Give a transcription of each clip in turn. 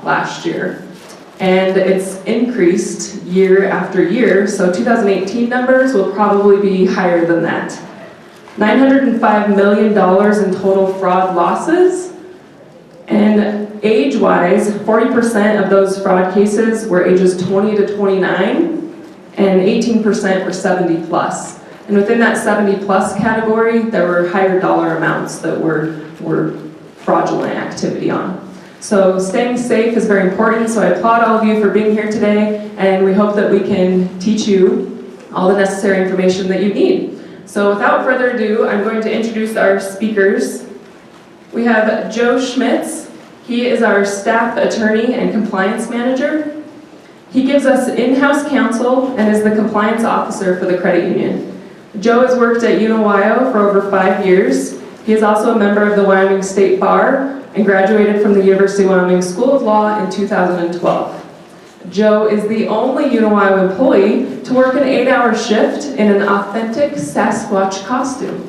last year. And it's increased year after year, so 2018 numbers will probably be higher than that. $905 million in total fraud losses, and age-wise, 40% of those fraud cases were ages 20 to 29, and 18% were 70 plus. And within that 70 plus category, there were higher dollar amounts that were fraudulent activity on. So staying safe is very important, so I applaud all of you for being here today, and we hope that we can teach you all the necessary information that you need. So without further ado, I'm going to introduce our speakers. We have Joe Schmitz. He is our staff attorney and compliance manager. He gives us in-house counsel and is the compliance officer for the credit union. Joe has worked at Uniwyo for over 5 years. He is also a member of the Wyoming State Bar and graduated from the University of Wyoming School of Law in 2012. Joe is the only Uniwyo employee to work an 8-hour shift in an authentic Sasquatch costume.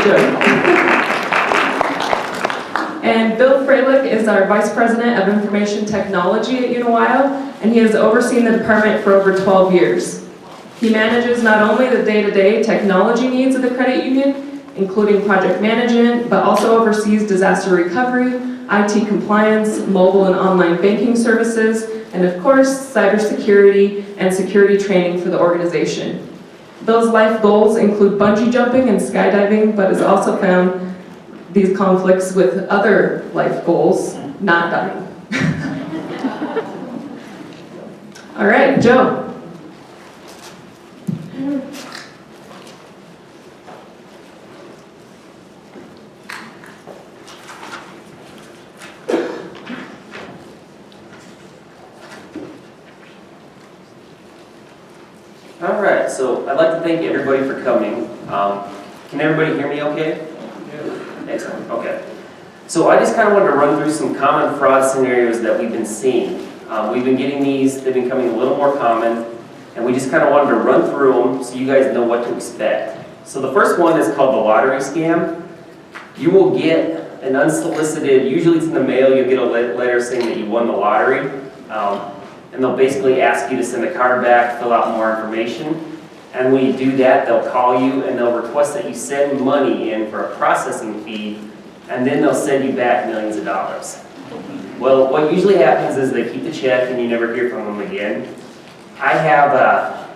Joe. And Bill Freilich is our Vice President of Information Technology at Uniwyo, and he has overseen the department for over 12 years. He manages not only the day-to-day technology needs of the credit union, including project management, but also oversees disaster recovery, IT compliance, mobile and online banking services, and of course, cybersecurity and security training for the organization. Bill's life goals include bungee jumping and skydiving, but has also found these conflicts with other life goals, not dying. All right, Joe. All right, so I'd like to thank everybody for coming. Can everybody hear me okay? Yeah. Excellent, okay. So I just kind of wanted to run through some common fraud scenarios that we've been seeing. We've been getting these, they've been becoming a little more common, and we just kind of wanted to run through them so you guys know what to expect. So the first one is called the lottery scam. You will get an unsolicited, usually it's in the mail, you'll get a letter saying that you won the lottery. And they'll basically ask you to send a card back, fill out more information. And when you do that, they'll call you and they'll request that you send money in for a processing fee, and then they'll send you back millions of dollars. Well, what usually happens is they keep the check and you never hear from them again. I have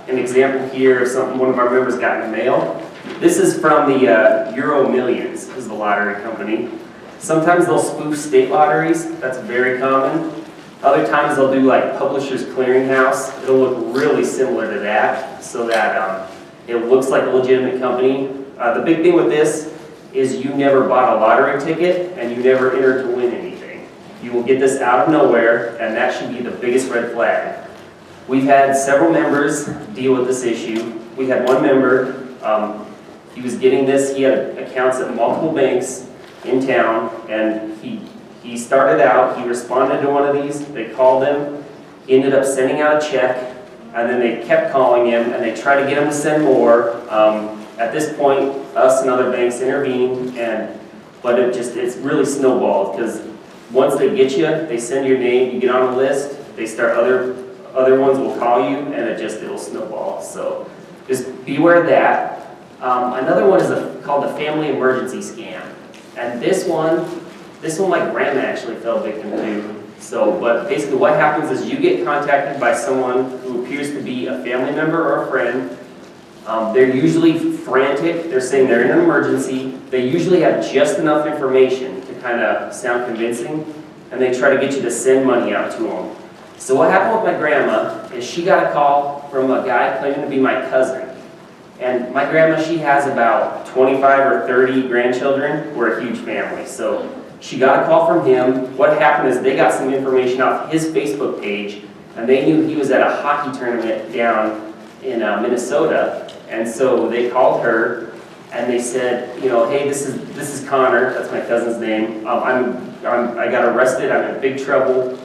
an example here of something one of our members got in the mail. This is from the Euro Millions, this is the lottery company. Sometimes they'll spoof state lotteries, that's very common. Other times they'll do like Publishers Clearinghouse. It'll look really similar to that, so that it looks like a legitimate company. The big thing with this is you never bought a lottery ticket and you never entered to win anything. You will get this out of nowhere, and that should be the biggest red flag. We've had several members deal with this issue. We had one member, he was getting this, he had accounts at multiple banks in town, and he started out, he responded to one of these, they called him, he ended up sending out a check, and then they kept calling him, and they tried to get him to send more. At this point, us and other banks intervened, but it's really snowballed, because once they get you, they send your name, you get on a list, they start other ones will call you, and it'll snowball. So just beware of that. Another one is called the family emergency scam, and this one my grandma actually fell victim to. So, but basically what happens is you get contacted by someone who appears to be a family member or a friend. They're usually frantic, they're saying they're in an emergency. They usually have just enough information to kind of sound convincing, and they try to get you to send money out to them. So what happened with my grandma is she got a call from a guy claiming to be my cousin. And my grandma, she has about 25 or 30 grandchildren. We're a huge family. So she got a call from him. What happened is they got some information off his Facebook page, and they knew he was at a hockey tournament down in Minnesota. And so they called her, and they said, hey, this is Connor. That's my cousin's name. I got arrested. I'm in big trouble.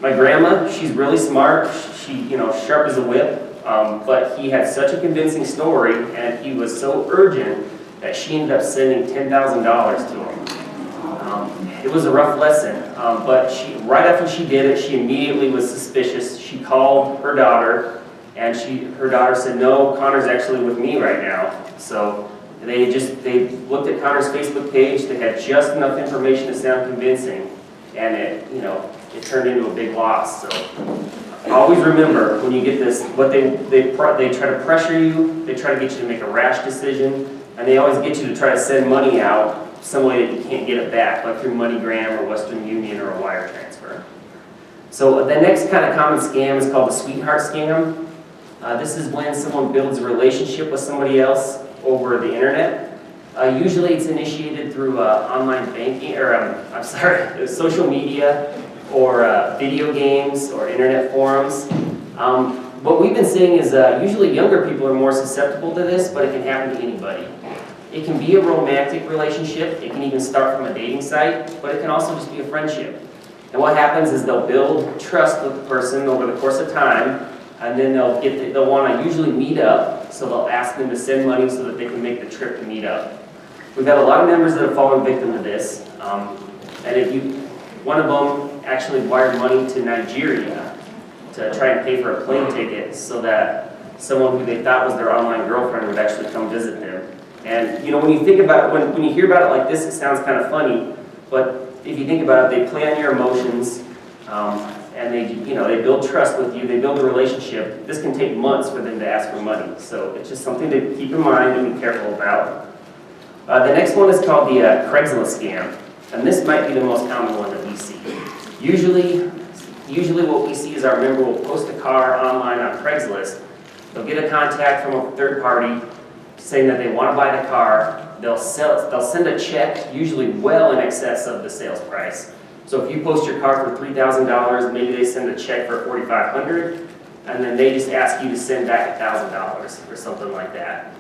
My grandma, she's really smart. She, sharp as a whip. But he had such a convincing story, and he was so urgent that she ended up sending $10,000 to him. it was a rough lesson, but right after she did it, she immediately was suspicious. She called her daughter, and her daughter said, "No, Connor's actually with me right now." So they looked at Connor's Facebook page. They had just enough information to sound convincing, and it turned into a big loss. So always remember when you get this, what they try to pressure you. They try to get you to make a rash decision, and they always get you to try to send money out some way that you can't get it back, like through MoneyGram or Western Union or a wire transfer. So the next kind of common scam is called the sweetheart scam. This is when someone builds a relationship with somebody else over the internet. Usually it's initiated through online banking, or social media, or video games, or internet forums. What we've been seeing is usually younger people are more susceptible to this, but it can happen to anybody. It can be a romantic relationship. It can even start from a dating site, but it can also just be a friendship. And what happens is they'll build trust with the person over the course of time, and then they'll want to usually meet up, so they'll ask them to send money so that they can make the trip to meet up. We've had a lot of members that have fallen victim to this, and one of them actually wired money to Nigeria to try and pay for a plane ticket so that someone who they thought was their online girlfriend would actually come visit them. And when you think about it, when you hear about it like this, it sounds kind of funny, but if you think about it, they play on your emotions, and they build trust with you, they build a relationship. This can take months for them to ask for money, so it's just something to keep in mind and be careful about. The next one is called the Craigslist scam, and this might be the most common one that we see. Usually what we see is our member will post a car online on Craigslist. They'll get a contact from a third party saying that they want to buy the car. They'll send a check, usually well in excess of the sales price. So if you post your car for $3,000, maybe they send a check for $4,500, and then they just ask you to send back $1,000 or something like that.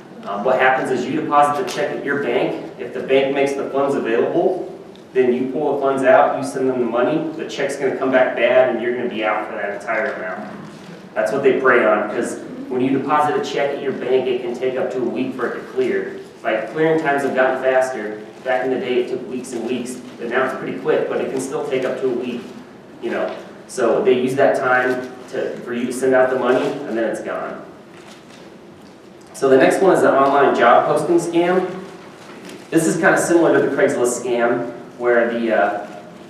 What happens is you deposit the check at your bank. If the bank makes the funds available, then you pull the funds out, you send them the money, the check's going to come back bad, and you're going to be out for that entire amount. That's what they prey on, because when you deposit a check at your bank, it can take up to a week for it to clear. Like, clearing times have gotten faster. Back in the day, it took weeks and weeks, but now it's pretty quick, but it can still take up to a week, So they use that time for you to send out the money, and then it's gone. So the next one is the online job posting scam. This is kind of similar to the Craigslist scam, where the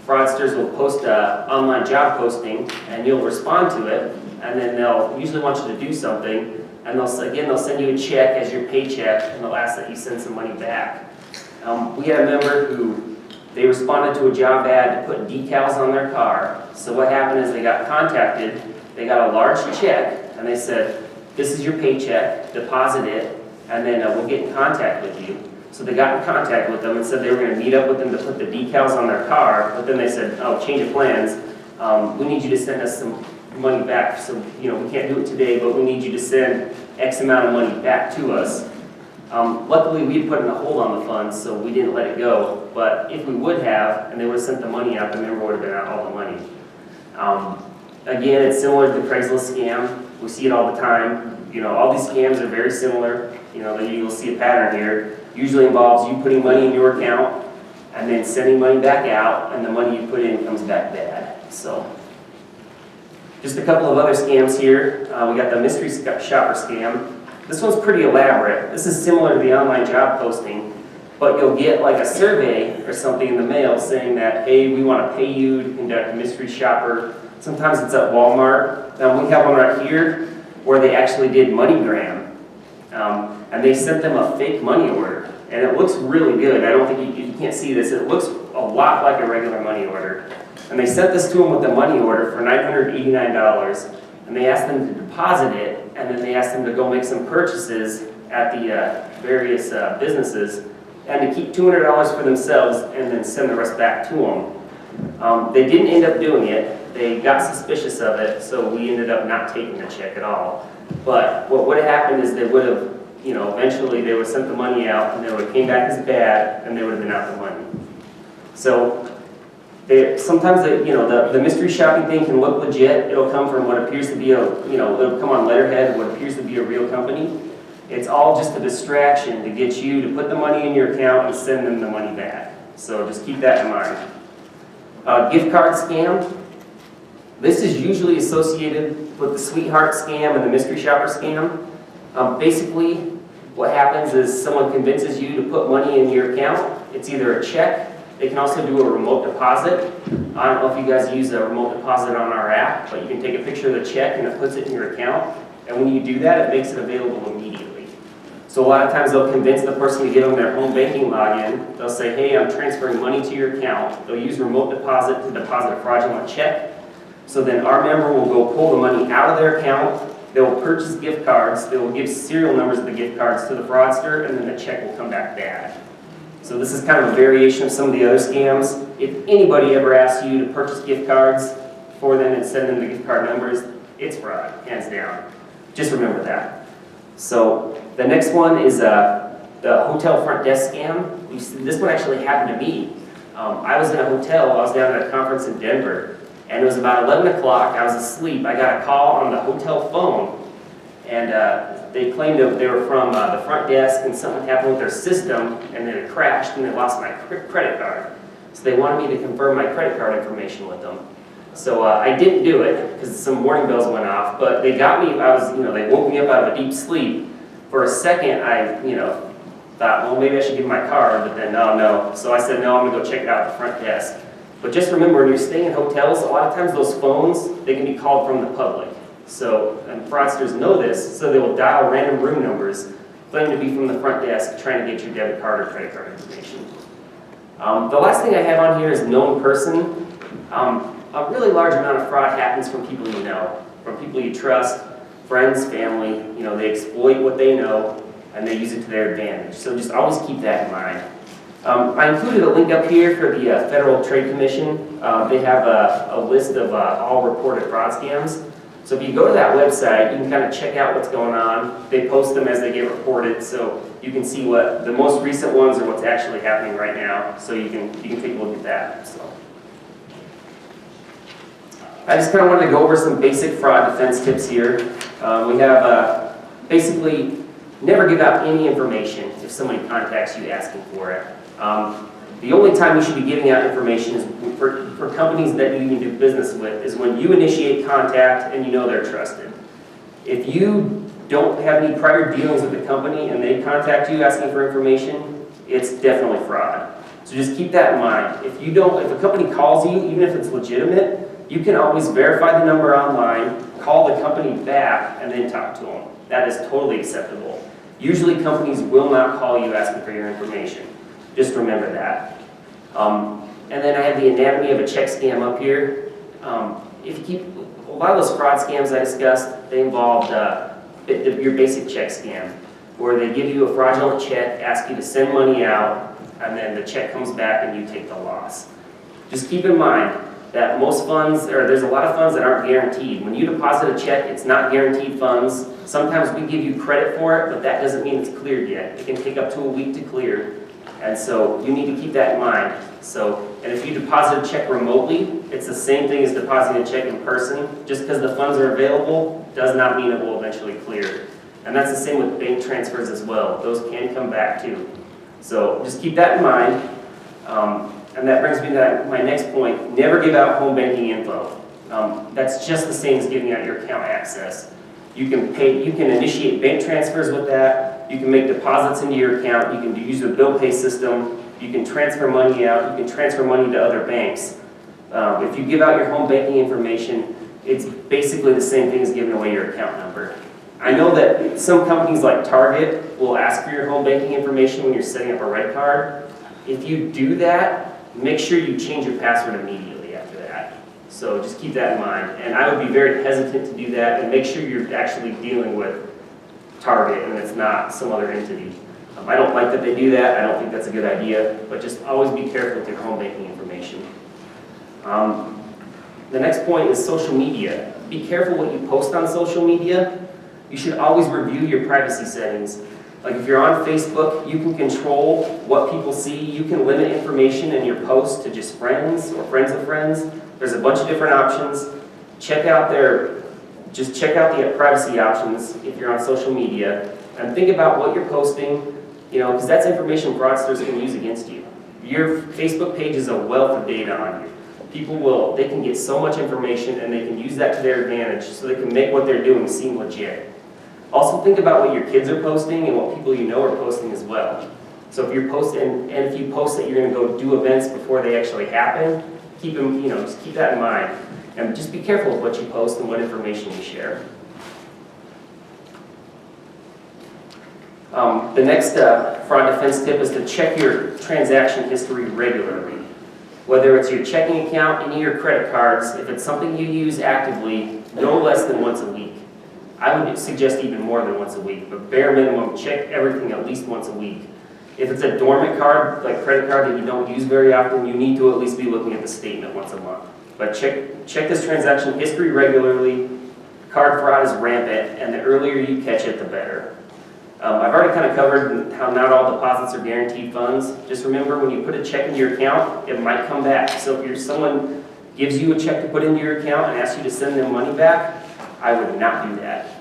fraudsters will post an online job posting, and you'll respond to it, and then they'll usually want you to do something, and they'll send you a check as your paycheck, and they'll ask that you send some money back. We had a member who, they responded to a job ad to put decals on their car. So what happened is they got contacted, they got a large check, and they said, "This is your paycheck, deposit it, and then we'll get in contact with you." So they got in contact with them and said they were going to meet up with them to put the decals on their car, but then they said, "Oh, change of plans. We need you to send us some money back. So, we can't do it today, but we need you to send X amount of money back to us." Luckily, we had put in a hold on the funds, so we didn't let it go. But if we would have, and they would have sent the money out, the member would have been out all the money. Again, it's similar to the Craigslist scam. We see it all the time. All these scams are very similar. You'll see a pattern here. Usually involves you putting money in your account and then sending money back out, and the money you put in comes back bad. So, just a couple of other scams here. We got the mystery shopper scam. This one's pretty elaborate. This is similar to the online job posting, but you'll get like a survey or something in the mail saying that, hey, we want to pay you to conduct a mystery shopper. Sometimes it's at Walmart. Now we have one right here where they actually did MoneyGram. And they sent them a fake money order. And it looks really good. I don't think you can't see this. It looks a lot like a regular money order. And they sent this to them with a money order for $989. And they asked them to deposit it, and then they asked them to go make some purchases at the various businesses, and to keep $200 for themselves, and then send the rest back to them. They didn't end up doing it. They got suspicious of it, so we ended up not taking the check at all. But what would have happened is they would have, eventually they would have sent the money out, and they would have came back as bad, and they would have been out the money. So sometimes the mystery shopping thing can look legit. It'll come from what appears to be it'll come on letterhead, what appears to be a real company. It's all just a distraction to get you to put the money in your account and send them the money back. So just keep that in mind. Gift card scam. This is usually associated with the sweetheart scam and the mystery shopper scam. Basically, what happens is someone convinces you to put money in your account. It's either a check. They can also do a remote deposit. I don't know if you guys use a remote deposit on our app, but you can take a picture of the check and it puts it in your account. And when you do that, it makes it available immediately. So a lot of times they'll convince the person to give them their home banking login. They'll say, hey, I'm transferring money to your account. They'll use remote deposit to deposit a fraudulent check. So then our member will go pull the money out of their account. They will purchase gift cards. They will give serial numbers of the gift cards to the fraudster, and then the check will come back bad. So this is kind of a variation of some of the other scams. If anybody ever asks you to purchase gift cards for them and send them the gift card numbers, it's fraud, hands down. Just remember that. So the next one is the hotel front desk scam. This one actually happened to me. I was in a hotel. I was down at a conference in Denver, and it was about 11 o'clock. I was asleep. I got a call on the hotel phone, and they claimed that they were from the front desk, and something happened with their system, and then it crashed, and they lost my credit card. So they wanted me to confirm my credit card information with them. So I didn't do it because some warning bells went off, but they got me. They woke me up out of a deep sleep. For a second, I, thought, well, maybe I should give my card, but then no. So I said, no, I'm gonna go check it out at the front desk. But just remember, when you're staying in hotels, a lot of times those phones, they can be called from the public. So, and fraudsters know this, so they will dial random room numbers, claiming to be from the front desk, trying to get your debit card or credit card information. The last thing I have on here is known person. A really large amount of fraud happens from people you know, from people you trust, friends, family. They exploit what they know, and they use it to their advantage. So just always keep that in mind. I included a link up here for the Federal Trade Commission. They have a list of all reported fraud scams. So if you go to that website, you can kind of check out what's going on. They post them as they get reported, so you can see what the most recent ones are, what's actually happening right now. So you can take a look at that. So I just kind of wanted to go over some basic fraud defense tips here. We have basically never give out any information if somebody contacts you asking for it. The only time you should be giving out information is for companies that you even do business with is when you initiate contact and you know they're trusted. If you don't have any prior dealings with the company and they contact you asking for information, it's definitely fraud. So just keep that in mind. If a company calls you, even if it's legitimate, you can always verify the number online, call the company back, and then talk to them. That is totally acceptable. Usually companies will not call you asking for your information. Just remember that. And then I have the anatomy of a check scam up here. If you keep a lot of those fraud scams I discussed, they involved your basic check scam, where they give you a fraudulent check, ask you to send money out, and then the check comes back and you take the loss. Just keep in mind that most funds, or there's a lot of funds that aren't guaranteed. When you deposit a check, it's not guaranteed funds. Sometimes we give you credit for it, but that doesn't mean it's cleared yet. It can take up to a week to clear. And so you need to keep that in mind. And if you deposit a check remotely, it's the same thing as depositing a check in person. Just because the funds are available does not mean it will eventually clear. And that's the same with bank transfers as well. Those can come back too. So just keep that in mind. And that brings me to my next point. Never give out home banking info. That's just the same as giving out your account access. You can initiate bank transfers with that. You can make deposits into your account. You can use a bill pay system. You can transfer money out. You can transfer money to other banks. If you give out your home banking information, it's basically the same thing as giving away your account number. I know that some companies like Target will ask for your home banking information when you're setting up a Red Card. If you do that, make sure you change your password immediately after that. So just keep that in mind. And I would be very hesitant to do that, and make sure you're actually dealing with Target and it's not some other entity. I don't like that they do that. I don't think that's a good idea, but just always be careful with your home banking information. The next point is social media. Be careful what you post on social media. You should always review your privacy settings. Like if you're on Facebook, you can control what people see. You can limit information in your posts to just friends or friends of friends. There's a bunch of different options. Check out the privacy options if you're on social media, and think about what you're posting, because that's information fraudsters can use against you. Your Facebook page is a wealth of data on you. they can get so much information and they can use that to their advantage so they can make what they're doing seem legit. Also think about what your kids are posting and what people you know are posting as well. So if you're posting, and if you post that you're going to go do events before they actually happen, just keep that in mind. And just be careful with what you post and what information you share. The next fraud defense tip is to check your transaction history regularly. Whether it's your checking account, any of your credit cards, if it's something you use actively, no less than once a week. I would suggest even more than once a week, but bare minimum, check everything at least once a week. If it's a dormant card, like credit card that you don't use very often, you need to at least be looking at the statement once a month. But check this transaction history regularly. Card fraud is rampant, and the earlier you catch it, the better. I've already kind of covered how not all deposits are guaranteed funds. Just remember, when you put a check into your account, it might come back. So if someone gives you a check to put into your account and asks you to send them money back, I would not do that.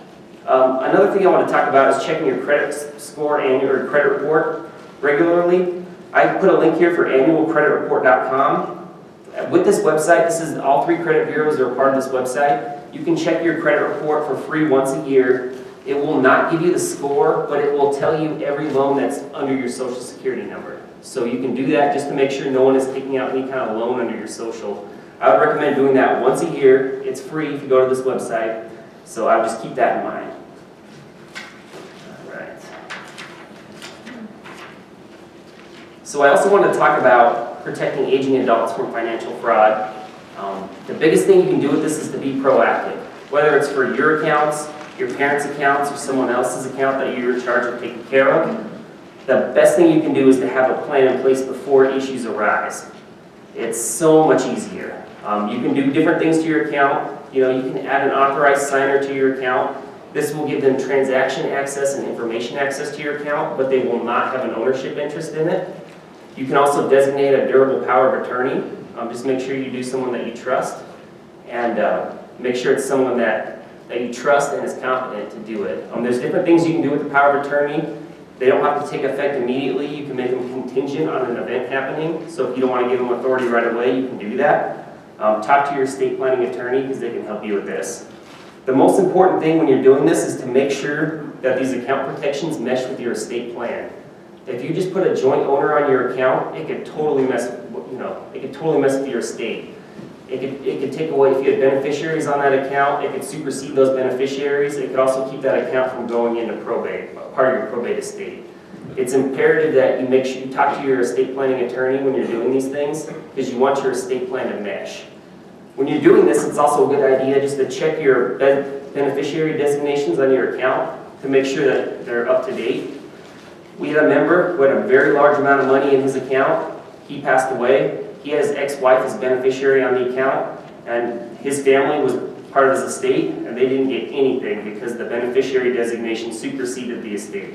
Another thing I want to talk about is checking your credit score and your credit report regularly. I put a link here for annualcreditreport.com. With this website, all 3 credit bureaus are a part of this website. You can check your credit report for free once a year. It will not give you the score, but it will tell you every loan that's under your social security number. So you can do that just to make sure no one is taking out any kind of loan under your social. I would recommend doing that once a year. It's free if you go to this website. So I would just keep that in mind. All right. So I also want to talk about protecting aging adults from financial fraud. The biggest thing you can do with this is to be proactive. Whether it's for your accounts, your parents' accounts, or someone else's account that you're in charge of taking care of, the best thing you can do is to have a plan in place before issues arise. It's so much easier. You can do different things to your account. You can add an authorized signer to your account. This will give them transaction access and information access to your account, but they will not have an ownership interest in it. You can also designate a durable power of attorney. Just make sure you do someone that you trust, and make sure it's someone that you trust and is competent to do it. There's different things you can do with the power of attorney. They don't have to take effect immediately. You can make them contingent on an event happening. So if you don't want to give them authority right away, you can do that. Talk to your estate planning attorney because they can help you with this. The most important thing when you're doing this is to make sure that these account protections mesh with your estate plan. If you just put a joint owner on your account, it could totally mess with your estate. It could take away, if you had beneficiaries on that account, it could supersede those beneficiaries. It could also keep that account from going into probate, part of your probate estate. It's imperative that you make sure you talk to your estate planning attorney when you're doing these things, because you want your estate plan to mesh. When you're doing this, it's also a good idea just to check your beneficiary designations on your account to make sure that they're up to date. We had a member who had a very large amount of money in his account. He passed away. He had his ex-wife as beneficiary on the account, and his family was part of his estate, and they didn't get anything because the beneficiary designation superseded the estate.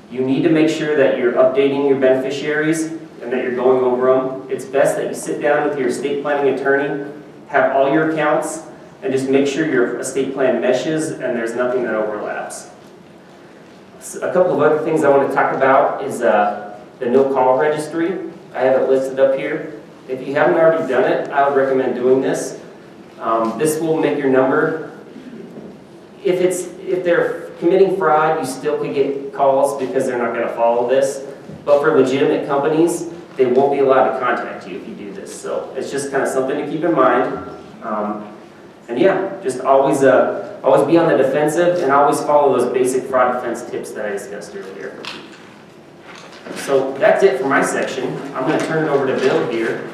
You need to make sure that you're updating your beneficiaries and that you're going over them. It's best that you sit down with your estate planning attorney, have all your accounts, and just make sure your estate plan meshes and there's nothing that overlaps. So a couple of other things I want to talk about is the no-call registry. I have it listed up here. If you haven't already done it, I would recommend doing this. This will make your number. If they're committing fraud, you still could get calls because they're not going to follow this. But for legitimate companies, they won't be allowed to contact you if you do this. So it's just kind of something to keep in mind. And yeah, just always be on the defensive and always follow those basic fraud defense tips that I discussed earlier. So that's it for my section. I'm going to turn it over to Bill here.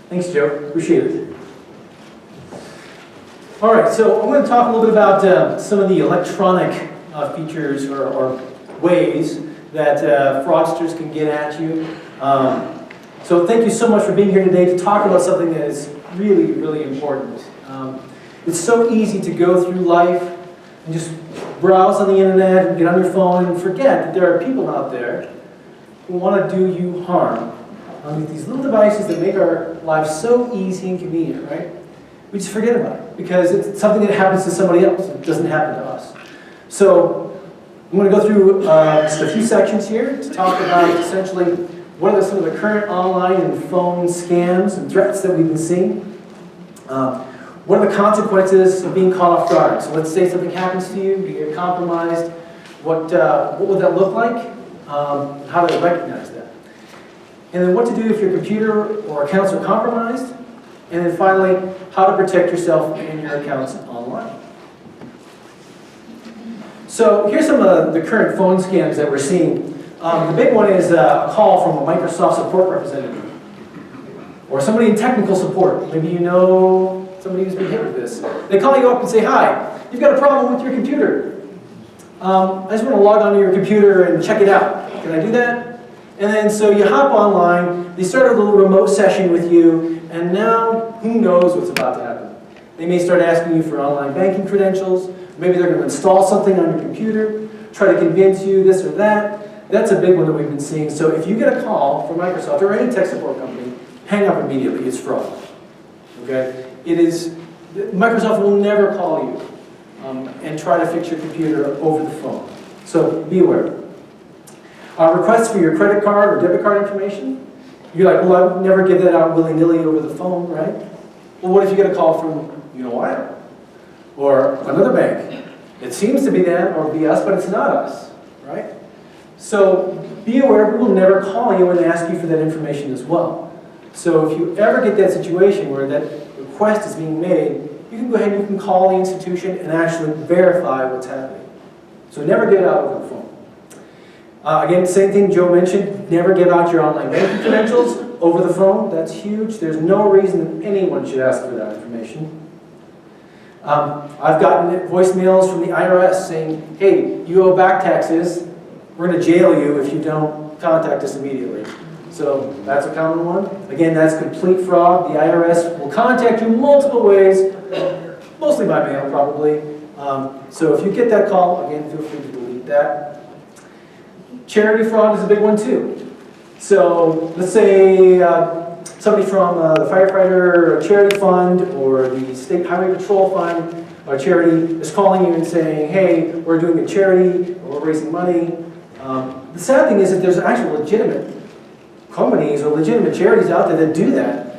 Thanks, Joe. Appreciate it. All right, so I'm going to talk a little bit about some of the electronic features or ways that fraudsters can get at you. So thank you so much for being here today to talk about something that is really, really important. It's so easy to go through life and just browse on the internet and get on your phone and forget that there are people out there who want to do you harm with these little devices that make our lives so easy and convenient, right? We just forget about it because it's something that happens to somebody else. It doesn't happen to us. So I'm going to go through just a few sections here to talk about essentially what are some of the current online and phone scams and threats that we've been seeing. What are the consequences of being caught off guard? So let's say something happens to you, you get compromised. What would that look like? How to recognize that? And then what to do if your computer or accounts are compromised? And then finally, how to protect yourself and your accounts online. So here's some of the current phone scams that we're seeing. The big one is a call from a Microsoft support representative or somebody in technical support. Maybe you know somebody who's been hit with this. They call you up and say, "Hi, you've got a problem with your computer. I just want to log onto your computer and check it out. Can I do that?" And then so you hop online, they start a little remote session with you, and now who knows what's about to happen. They may start asking you for online banking credentials. Maybe they're going to install something on your computer, try to convince you this or that. That's a big one that we've been seeing. So if you get a call from Microsoft or any tech support company, hang up immediately. It's fraud. Okay? It is, Microsoft will never call you and try to fix your computer over the phone. So be aware. Requests for your credit card or debit card information. You're like, well, I would never give that out willy-nilly over the phone, right? Well, what if you get a call from, you know what? Or another bank? It seems to be them or be us, but it's not us, right? So be aware, we will never call you and ask you for that information as well. So if you ever get that situation where that request is being made, you can go ahead and you can call the institution and actually verify what's happening. So never give it out over the phone. Again, same thing Joe mentioned, never give out your online banking credentials over the phone. That's huge. There's no reason that anyone should ask for that information. I've gotten voicemails from the IRS saying, "Hey, you owe back taxes. We're going to jail you if you don't contact us immediately." So that's a common one. Again, that's complete fraud. The IRS will contact you multiple ways, mostly by mail probably. So if you get that call, again, feel free to delete that. Charity fraud is a big one too. So let's say somebody from the firefighter charity fund or the state highway patrol fund or charity is calling you and saying, "Hey, we're doing a charity, or we're raising money." The sad thing is that there's actual legitimate companies or legitimate charities out there that do that.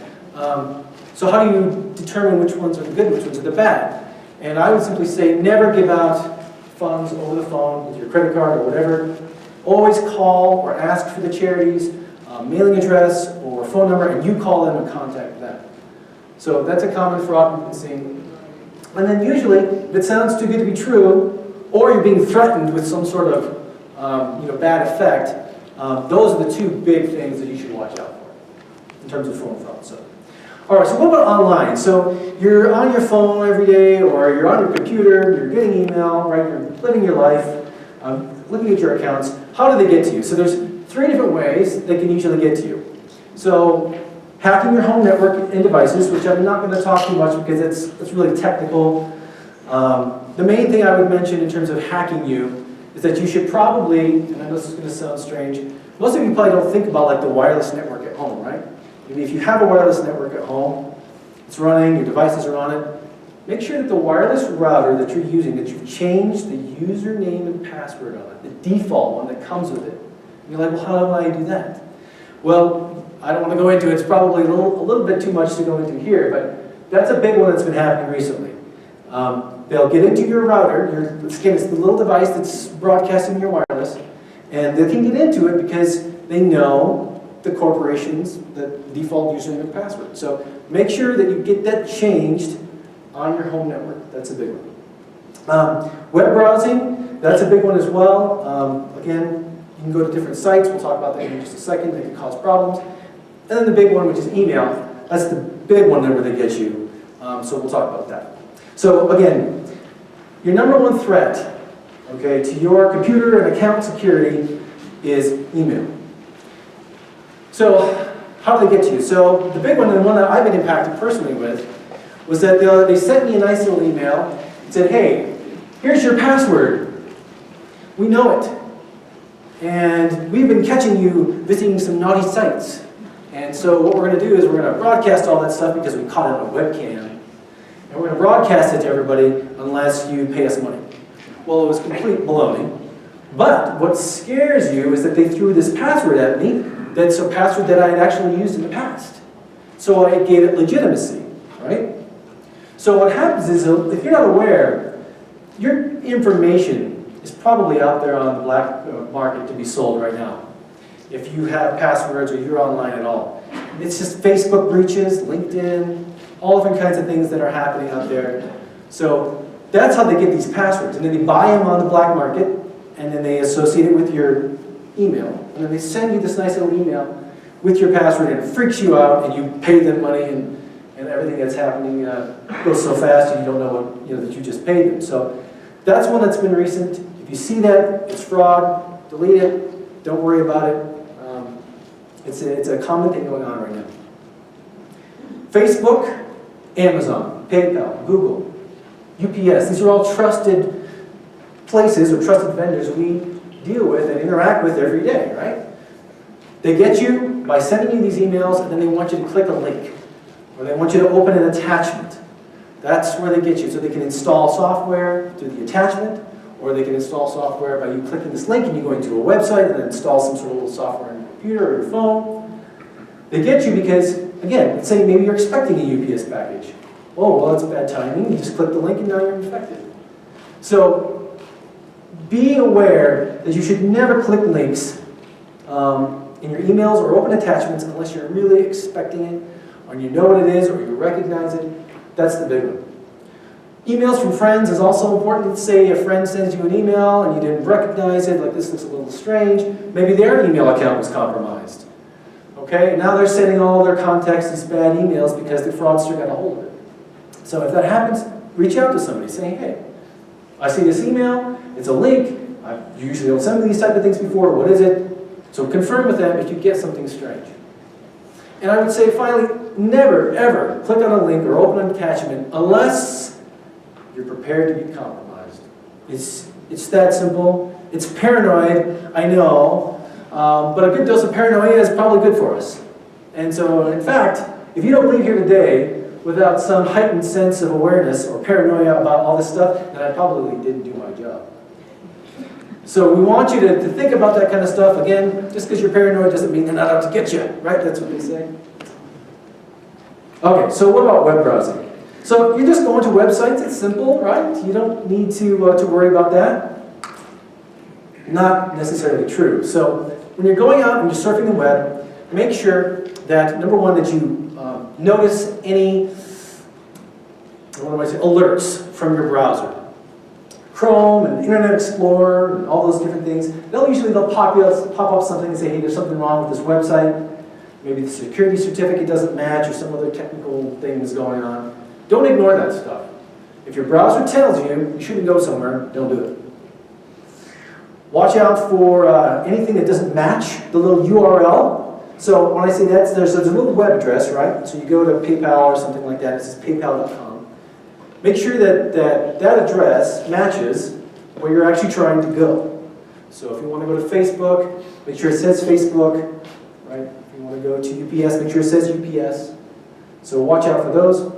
So how do you determine which ones are the good and which ones are the bad? And I would simply say never give out funds over the phone with your credit card or whatever. Always call or ask for the charity's mailing address or phone number, and you call them and contact them. So that's a common fraud we've been seeing. And then usually, if it sounds too good to be true, or you're being threatened with some sort of bad effect, those are the two big things that you should watch out for in terms of phone fraud. So, all right. So what about online? So you're on your phone every day, or you're on your computer, you're getting email, right? You're living your life, looking at your accounts. How do they get to you? So there's 3 different ways they can usually get to you. So hacking your home network and devices, which I'm not going to talk too much because it's really technical. The main thing I would mention in terms of hacking you is that you should probably, and I know this is going to sound strange, most of you probably don't think about like the wireless network at home, right? I mean, if you have a wireless network at home, it's running, your devices are on it, make sure that the wireless router that you're using, that you've changed the username and password on it, the default one that comes with it. And you're like, well, how do I do that? Well, I don't want to go into it. It's probably a little bit too much to go into here, but that's a big one that's been happening recently. They'll get into your router. Again, it's the little device that's broadcasting your wireless, and they can get into it because they know the corporation's the default username and password. So make sure that you get that changed on your home network. That's a big one. Web browsing, that's a big one as well. Again, you can go to different sites. We'll talk about that in just a second. They can cause problems. And then the big one, which is email. That's the big one where they get you. So we'll talk about that. So again, your number one threat, okay, to your computer and account security is email. So how do they get to you? So the big one, and the one that I've been impacted personally with, was that they sent me a nice little email and said, "Hey, here's your password. We know it. And we've been catching you visiting some naughty sites. And so what we're going to do is we're going to broadcast all that stuff because we caught it on a webcam. And we're going to broadcast it to everybody unless you pay us money." Well, it was complete baloney. But what scares you is that they threw this password at me that's a password that I had actually used in the past. So I gave it legitimacy, right? So what happens is, if you're not aware, your information is probably out there on the black market to be sold right now. If you have passwords or you're online at all. It's just Facebook breaches, LinkedIn, all different kinds of things that are happening out there. So that's how they get these passwords. And then they buy them on the black market, and then they associate it with your email. And then they send you this nice little email with your password, and it freaks you out, and you pay them money, and everything that's happening goes so fast, and you don't know what, that you just paid them. So that's one that's been recent. If you see that, it's fraud, delete it, don't worry about it. It's a common thing going on right now. Facebook, Amazon, PayPal, Google, UPS, these are all trusted places or trusted vendors we deal with and interact with every day, right? They get you by sending you these emails, and then they want you to click a link, or they want you to open an attachment. That's where they get you, so they can install software through the attachment, or they can install software by you clicking this link and you going to a website and then install some sort of little software on your computer or your phone. They get you because, again, let's say maybe you're expecting a UPS package. Oh, well, that's bad timing. You just click the link and now you're infected. So be aware that you should never click links in your emails or open attachments unless you're really expecting it, or you know what it is, or you recognize it. That's the big one. Emails from friends is also important. Let's say a friend sends you an email and you didn't recognize it, like this looks a little strange. Maybe their email account was compromised. Okay, now they're sending all their contacts these bad emails because the fraudster got a hold of it. So if that happens, reach out to somebody saying, hey, I see this email, it's a link, I usually don't send these type of things before, what is it? So confirm with them if you get something strange. And I would say finally, never ever click on a link or open an attachment unless you're prepared to be compromised. It's that simple. It's paranoid, I know, but a good dose of paranoia is probably good for us. And so, in fact, if you don't leave here today without some heightened sense of awareness or paranoia about all this stuff, then I probably didn't do my job. So we want you to think about that kind of stuff. Again, just because you're paranoid doesn't mean they're not out to get you, right? That's what they say. Okay, so what about web browsing? So you're just going to websites, it's simple, right? You don't need to worry about that. Not necessarily true. So when you're going out and you're surfing the web, make sure that, number one, that you notice any, alerts from your browser. Chrome and Internet Explorer and all those different things, they'll pop up something and say, hey, there's something wrong with this website. Maybe the security certificate doesn't match or some other technical thing is going on. Don't ignore that stuff. If your browser tells you you shouldn't go somewhere, don't do it. Watch out for anything that doesn't match the little URL. So when I say that, there's a little web address, right? So you go to PayPal or something like that, it says paypal.com. Make sure that address matches where you're actually trying to go. So if you want to go to Facebook, make sure it says Facebook, right? If you want to go to UPS, make sure it says UPS. So watch out for those.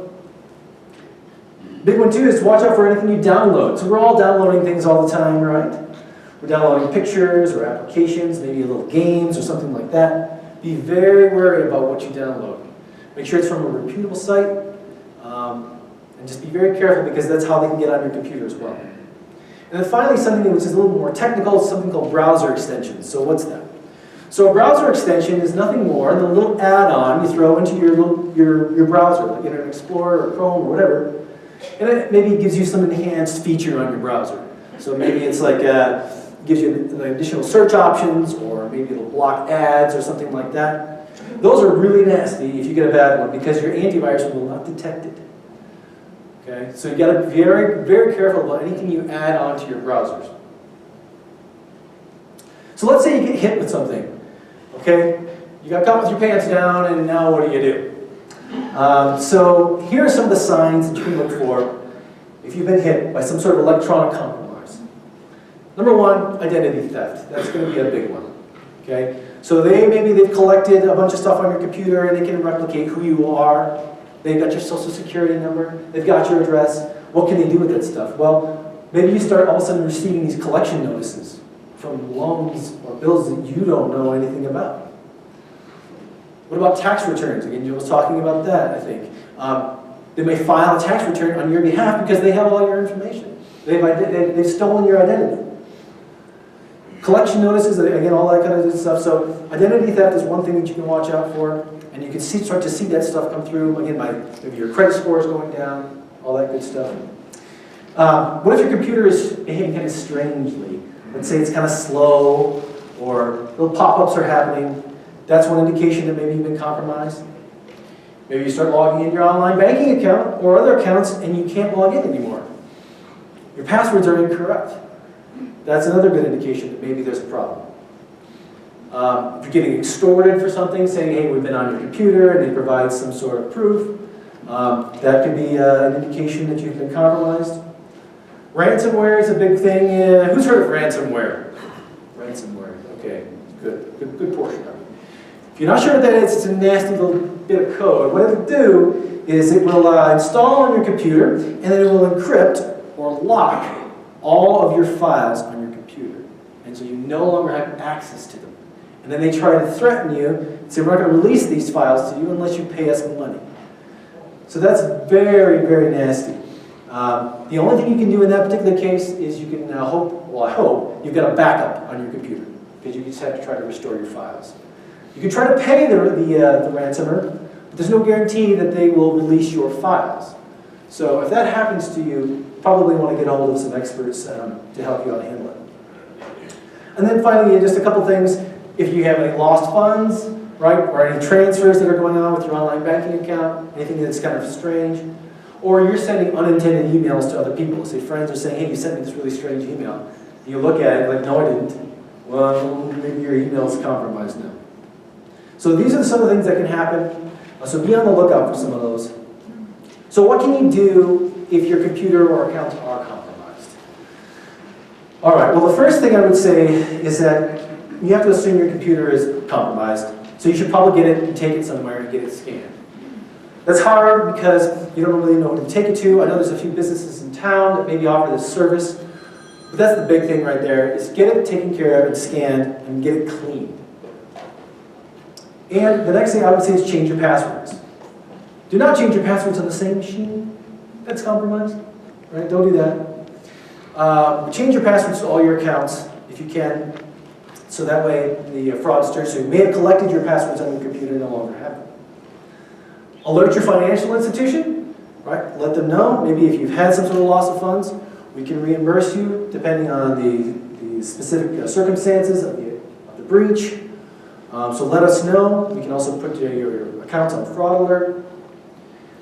Big one too is watch out for anything you download. So we're all downloading things all the time, right? We're downloading pictures or applications, maybe little games or something like that. Be very wary about what you download. Make sure it's from a reputable site. And just be very careful because that's how they can get on your computer as well. And then finally, something which is a little more technical is something called browser extensions. So what's that? So a browser extension is nothing more than a little add-on you throw into your browser, like Internet Explorer or Chrome or whatever, and it maybe gives you some enhanced feature on your browser. So maybe it's like gives you additional search options, or maybe it'll block ads or something like that. Those are really nasty if you get a bad one because your antivirus will not detect it. Okay, so you got to be very, very careful about anything you add onto your browsers. So let's say you get hit with something. Okay, you got caught with your pants down, and now what do? So here are some of the signs that you can look for if you've been hit by some sort of electronic compromise. Number one, identity theft. That's going to be a big one. Okay, so they've collected a bunch of stuff on your computer, and they can replicate who you are. They've got your social security number. They've got your address. What can they do with that stuff? Well, Maybe you start all of a sudden receiving these collection notices from loans or bills that you don't know anything about. What about tax returns? Again, Jill was talking about that, I think. They may file a tax return on your behalf because they have all your information. They've stolen your identity. Collection notices, again, all that kind of good stuff. So identity theft is one thing that you can watch out for. And you can start to see that stuff come through, again, by maybe your credit score is going down, all that good stuff. What if your computer is behaving kind of strangely? Let's say it's kind of slow, or little pop-ups are happening. That's one indication that maybe you've been compromised. Maybe you start logging in your online banking account or other accounts and you can't log in anymore. Your passwords are incorrect. That's another good indication that maybe there's a problem. If you're getting extorted for something, saying, hey, we've been on your computer, and they provide some sort of proof, that could be an indication that you've been compromised. Ransomware is a big thing. Who's heard of ransomware? Ransomware, okay, good portion of it. If you're not sure what that is, it's a nasty little bit of code. What it'll do is it will install on your computer, and then it will encrypt or lock all of your files on your computer. And so you no longer have access to them. And then they try to threaten you and say, we're not going to release these files to you unless you pay us money. So that's very, very nasty. The only thing you can do in that particular case is you can I hope you've got a backup on your computer, because you just have to try to restore your files. You can try to pay the ransomer, but there's no guarantee that they will release your files. So if that happens to you, you probably want to get hold of some experts to help you out handle it. And then finally, just a couple things. If you have any lost funds, right, or any transfers that are going on with your online banking account, anything that's kind of strange, or you're sending unintended emails to other people. Say friends are saying, hey, you sent me this really strange email. And you look at it like, no, I didn't. Well, maybe your email's compromised now. So these are some of the things that can happen. So be on the lookout for some of those. So what can you do if your computer or accounts are compromised? All right, well, the first thing I would say is that you have to assume your computer is compromised. So you should probably get it and take it somewhere and get it scanned. That's hard because you don't really know who to take it to. I know there's a few businesses in town that maybe offer this service. But that's the big thing right there, is get it taken care of and scanned and get it cleaned. And the next thing I would say is change your passwords. Do not change your passwords on the same machine that's compromised. Right? Don't do that. Change your passwords to all your accounts if you can. So that way the fraudsters who may have collected your passwords on your computer no longer have them. Alert your financial institution, right? Let them know. Maybe if you've had some sort of loss of funds, we can reimburse you depending on the specific circumstances of the breach. So let us know. We can also put your accounts on fraud alert.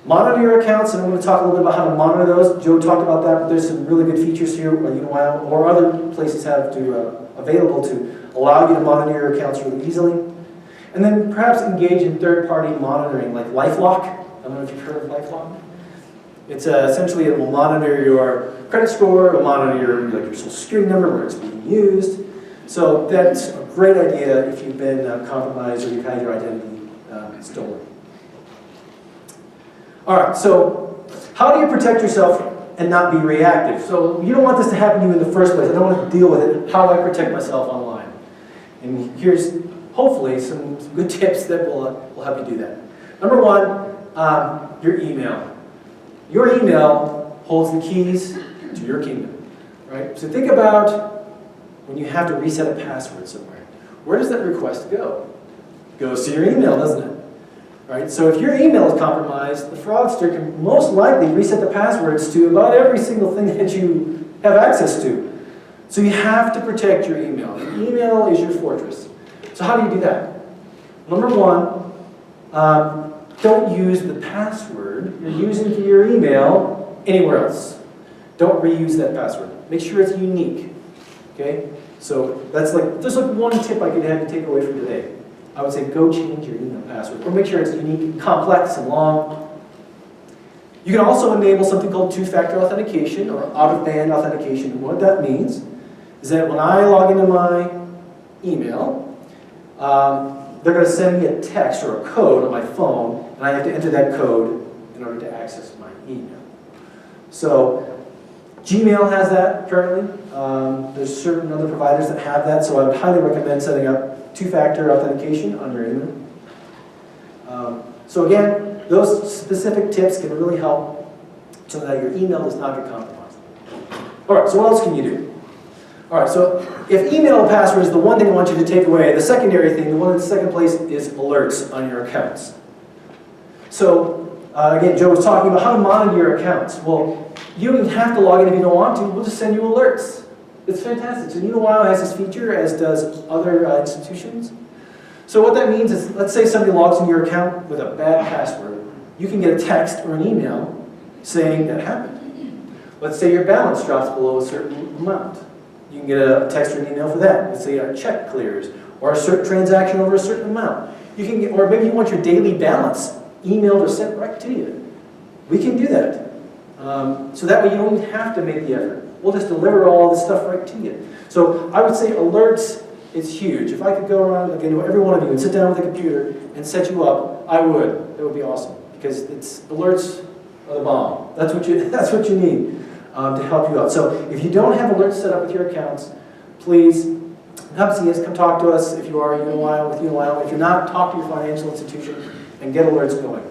Monitor your accounts, and I'm going to talk a little bit about how to monitor those. Joe talked about that, but there's some really good features here, or other places have available to allow you to monitor your accounts really easily. And then perhaps engage in third-party monitoring, like LifeLock. I don't know if you've heard of LifeLock. It's essentially, it will monitor your credit score, it will monitor your social security number, where it's being used. So that's a great idea if you've been compromised or you've had your identity stolen. All right, so how do you protect yourself and not be reactive? So you don't want this to happen to you in the first place. I don't want to deal with it. How do I protect myself online? And here's hopefully some good tips that will help you do that. Number one, your email. Your email holds the keys to your kingdom, right? So think about when you have to reset a password somewhere. Where does that request go? It goes to your email, doesn't it? Right? So if your email is compromised, the fraudster can most likely reset the passwords to about every single thing that you have access to. So you have to protect your email. Email is your fortress. So how do you do that? Number one, don't use the password you're using for your email anywhere else. Don't reuse that password. Make sure it's unique. Okay? So that's just one tip I could have you take away from today. I would say go change your email password, or make sure it's unique, complex, and long. You can also enable something called two-factor authentication or out-of-band authentication. And what that means is that when I log into my email, they're going to send me a text or a code on my phone, and I have to enter that code in order to access my email. So Gmail has that currently. There's certain other providers that have that, so I would highly recommend setting up two-factor authentication on your email. So again, those specific tips can really help so that your email does not get compromised. All right, so what else can you do? All right, so if email password is the one thing I want you to take away, the secondary thing, the one in the second place is alerts on your accounts. So again, Joe was talking about how to monitor your accounts. Well, you don't even have to log in if you don't want to. We'll just send you alerts. It's fantastic. So UnoWyo has this feature, as does other institutions. So what that means is, let's say somebody logs into your account with a bad password. You can get a text or an email saying that happened. Let's say your balance drops below a certain amount. You can get a text or an email for that. Let's say a check clears, or a certain transaction over a certain amount. You can get, or maybe you want your daily balance emailed or sent right to you. We can do that. So that way you don't even have to make the effort. We'll just deliver all this stuff right to you. So I would say alerts is huge. If I could go around again to every one of you and sit down with a computer and set you up, I would. That would be awesome, because it's alerts are the bomb. That's what you need to help you out. So if you don't have alerts set up with your accounts, please come see us. Come talk to us if you are UnoWyo with UnoWyo. If you're not, talk to your financial institution and get alerts going.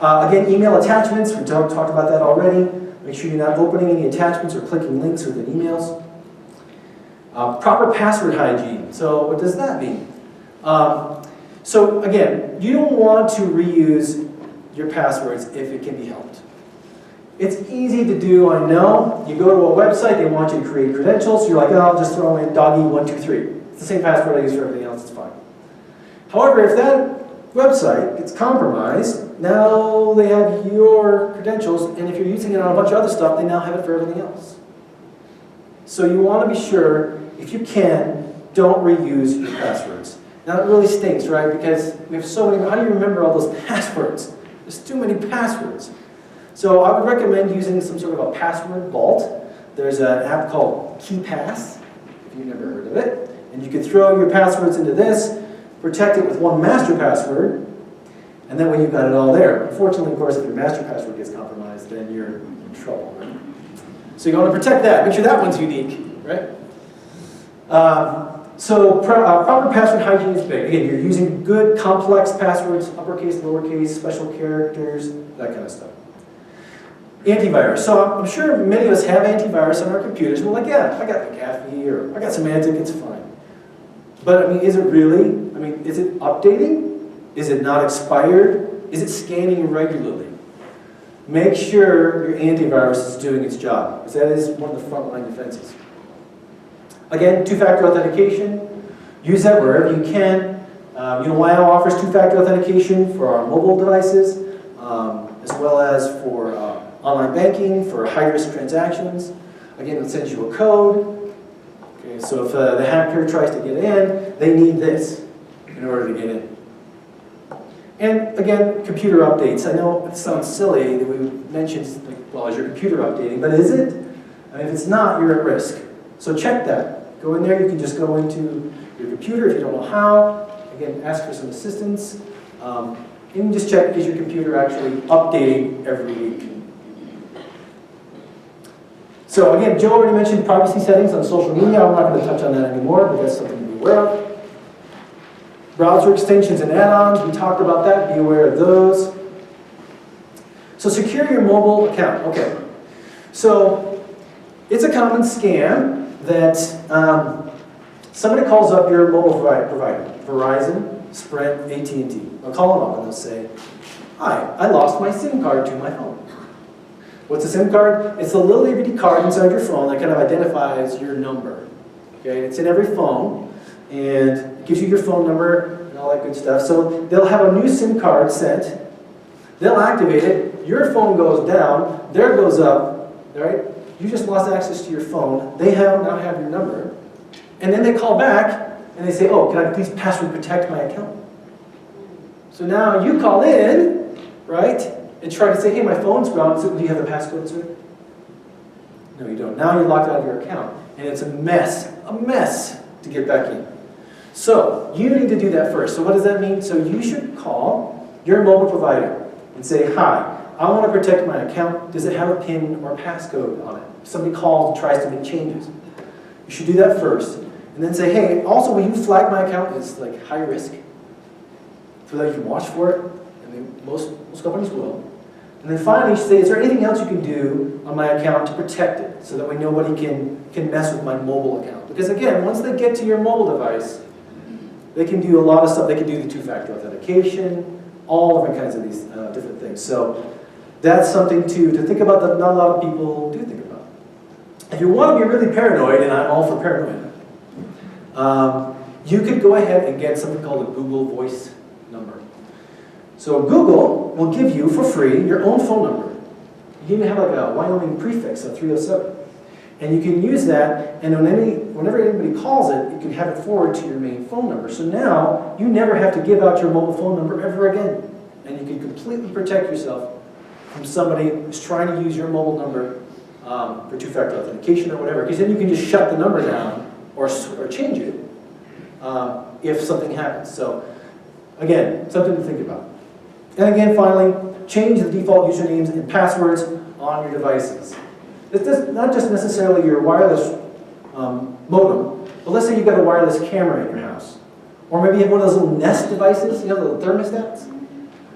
Again, email attachments. We talked about that already. Make sure you're not opening any attachments or clicking links within emails. Proper password hygiene. So what does that mean? So again, you don't want to reuse your passwords if it can be helped. It's easy to do, I know. You go to a website, they want you to create credentials, so you're like, oh, I'll just throw in doggy123. It's the same password I use for everything else, it's fine. However, if that website gets compromised, now they have your credentials, and if you're using it on a bunch of other stuff, they now have it for everything else. So you want to be sure, if you can, don't reuse your passwords. Now it really stinks, right? Because we have so many, how do you remember all those passwords? There's too many passwords. So I would recommend using some sort of a password vault. There's an app called KeePass, if you've never heard of it. And you can throw your passwords into this, protect it with one master password, and then when you've got it all there. Unfortunately, of course, if your master password gets compromised, then you're in trouble, right? So you want to protect that. Make sure that one's unique, right? Proper password hygiene is big. Again, you're using good, complex passwords, uppercase, lowercase, special characters, that kind of stuff. Antivirus. So I'm sure many of us have antivirus on our computers. We're like, yeah, I got McAfee, or I got Symantec, it's fine. But I mean, is it really? I mean, is it updating? Is it not expired? Is it scanning regularly? Make sure your antivirus is doing its job, because that is one of the frontline defenses. Again, two-factor authentication. Use that wherever you can. UnoWyo offers two-factor authentication for our mobile devices, as well as for online banking, for high-risk transactions. Again, it sends you a code. Okay, so if the hacker tries to get in, they need this in order to get in. And again, computer updates. I know it sounds silly that we mentioned, like, well, is your computer updating? But is it? And if it's not, you're at risk. So check that. Go in there. You can just go into your computer if you don't know how. Again, ask for some assistance. And just check, is your computer actually updating every week? So again, Joe already mentioned privacy settings on social media. I'm not going to touch on that anymore, but that's something to be aware of. Browser extensions and add-ons, we talked about that. Be aware of those. So secure your mobile account. Okay. So it's a common scam that somebody calls up your mobile provider, Verizon, Sprint, AT&T. They'll call them up and they'll say, hi, I lost my SIM card to my phone. What's a SIM card? It's a little bitty card inside your phone that kind of identifies your number. Okay, it's in every phone, and it gives you your phone number and all that good stuff. So they'll have a new SIM card sent. They'll activate it. Your phone goes down. Theirs goes up. Right? You just lost access to your phone. They now have your number, and then they call back and they say, "Oh, can I please password protect my account?" So now you call in, right? And try to say, hey, my phone's gone, so do you have the passcode, sir? No, you don't. Now you're locked out of your account. And it's a mess to get back in. So you need to do that first. So what does that mean? So you should call your mobile provider and say, hi, I want to protect my account. Does it have a PIN or passcode on it? If somebody calls and tries to make changes. You should do that first. And then say, hey, also will you flag my account as like high risk? So that you can watch for it. And most companies will. And then finally, you say, is there anything else you can do on my account to protect it so that way nobody can mess with my mobile account? Because again, once they get to your mobile device, they can do a lot of stuff. They can do the two-factor authentication, all different kinds of these different things. So that's something to think about that not a lot of people do think about. If you want to be really paranoid, and I'm all for paranoia, you could go ahead and get something called a Google Voice number. So Google will give you for free your own phone number. You even have like a Wyoming prefix of 307. And you can use that, and whenever anybody calls it, you can have it forward to your main phone number. So now, you never have to give out your mobile phone number ever again. And you can completely protect yourself from somebody who's trying to use your mobile number for two-factor authentication or whatever. Because then you can just shut the number down or change it if something happens. So again, something to think about. And again, finally, change the default usernames and passwords on your devices. It's not just necessarily your wireless modem, but let's say you've got a wireless camera in your house. Or maybe you have one of those little Nest devices, you know, the little thermostats?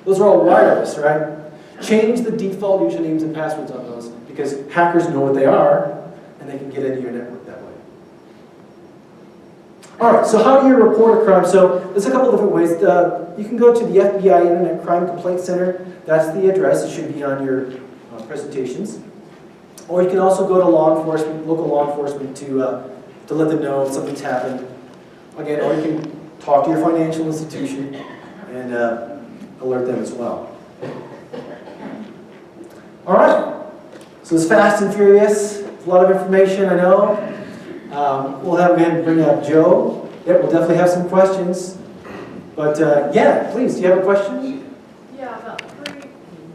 Those are all wireless, right? Change the default usernames and passwords on those because hackers know what they are and they can get into your network that way. All right, so how do you report a crime? So there's a couple different ways. You can go to the FBI Internet Crime Complaint Center. That's the address. It should be on your presentations. Or you can also go to law enforcement, local law enforcement, to let them know if something's happened. Again, or you can talk to your financial institution and alert them as well. All right. So it's fast and furious. It's a lot of information, I know. We'll have again bring up Joe. Yeah, we'll definitely have some questions. But yeah, please. Do you have a question? Yeah, about free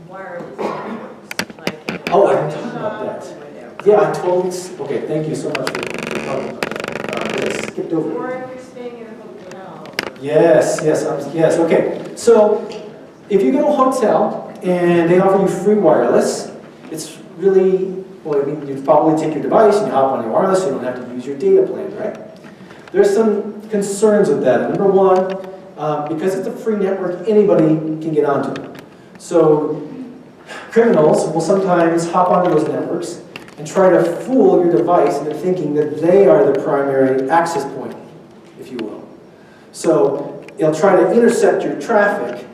wireless networks. Like, Oh, I didn't talk about that. Yeah, I totally. Okay, thank you so much for talking about that. Yes, skipped over. Or if you're staying in a hotel. Yes. Okay, so if you go to a hotel and they offer you free wireless, it's really, well, I mean, you probably take your device and you hop on your wireless, so you don't have to use your data plan, right? There's some concerns with that. Number one, because it's a free network, anybody can get onto it. So criminals will sometimes hop onto those networks and try to fool your device into thinking that they are the primary access point, if you will. So they'll try to intercept your traffic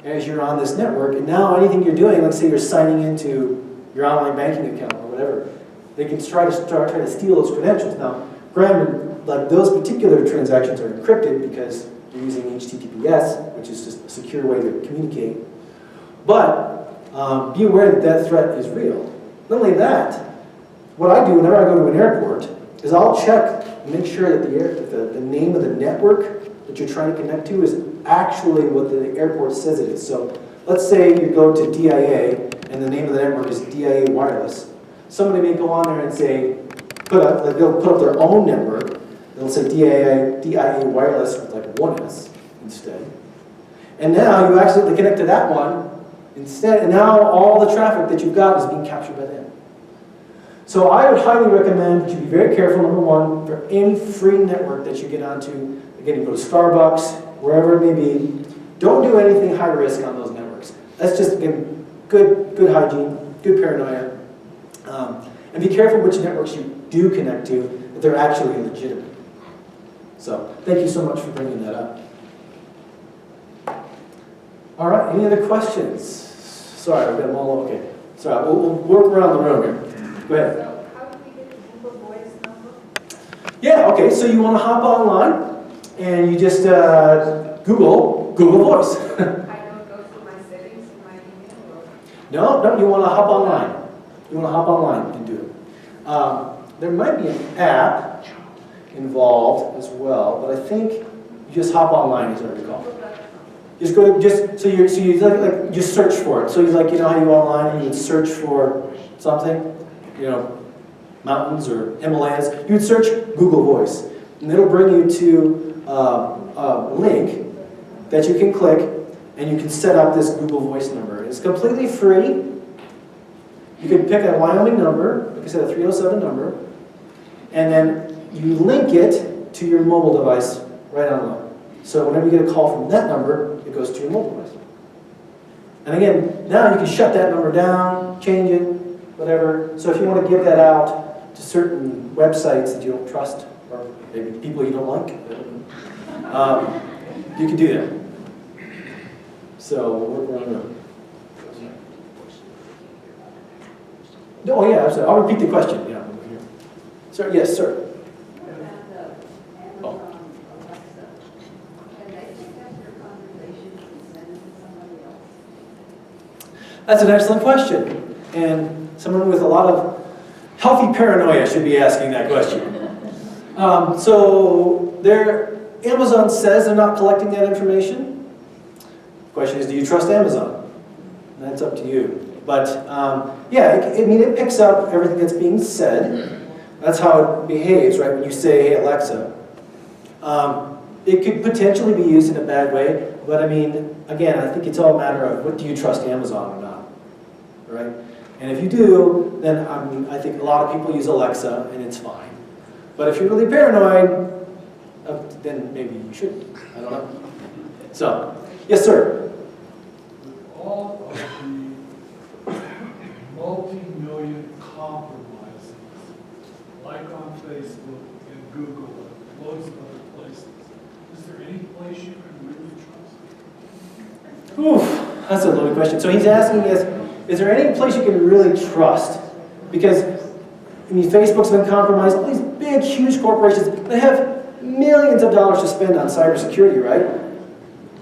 as you're on this network, and now anything you're doing, let's say you're signing into your online banking account or whatever, they can try to steal those credentials. Now, granted, like those particular transactions are encrypted because you're using HTTPS, which is just a secure way to communicate. But be aware that that threat is real. Not only that, what I do whenever I go to an airport is I'll check and make sure that the name of the network that you're trying to connect to is actually what the airport says it is. So let's say you go to DIA and the name of the network is DIA Wireless. Somebody may go on there and say, they'll put up their own network. They'll say DIA Wireless with like one S instead. And now you accidentally connect to that one instead, and now all the traffic that you've got is being captured by them. So I would highly recommend that you be very careful, number one, for any free network that you get onto. Again, you go to Starbucks, wherever it may be. Don't do anything high risk on those networks. That's just, again, good hygiene, good paranoia. And be careful which networks you do connect to, that they're actually legitimate. So thank you so much for bringing that up. All right, any other questions? Sorry, I've got them all okay. Sorry, we'll work around the room here. Go ahead. So how do we get the Google Voice number? Yeah, okay, so you want to hop online and you just Google Voice. I don't go through my settings in my email or? No, you want to hop online. You want to hop online and do it. There might be an app involved as well, but I think you just hop online is what I recall. Just go to, so you like just search for it. So you like, you know how you online and you would search for something, you know, mountains or Himalayas. You would search Google Voice, and it'll bring you to a link that you can click, and you can set up this Google Voice number. It's completely free. You can pick a Wyoming number, like I said, a 307 number, and then you link it to your mobile device right online. So whenever you get a call from that number, it goes to your mobile device. And again, now you can shut that number down, change it, whatever. So if you want to give that out to certain websites that you don't trust, or maybe people you don't like, you can do that. So we're going to... Oh yeah, absolutely. I'll repeat the question. Yeah, over here. Sir, yes, sir. Oh. That's an excellent question, and someone with a lot of healthy paranoia should be asking that question. Amazon says they're not collecting that information. The question is, do you trust Amazon? That's up to you. But yeah, it picks up everything that's being said. That's how it behaves, right? When you say, hey, Alexa. It could potentially be used in a bad way, but I mean, again, I think it's all a matter of what do you trust Amazon or not, right? And if you do, then I think a lot of people use Alexa and it's fine. But if you're really paranoid, then maybe you shouldn't. I don't know. So, yes, sir. All of the multi-million compromises, like on Facebook and Google and loads of other places, is there any place you can really trust? Oof, that's a loaded question. So he's asking is there any place you can really trust? Because, I mean, Facebook's been compromised. All these big, huge corporations, they have millions of dollars to spend on cybersecurity, right?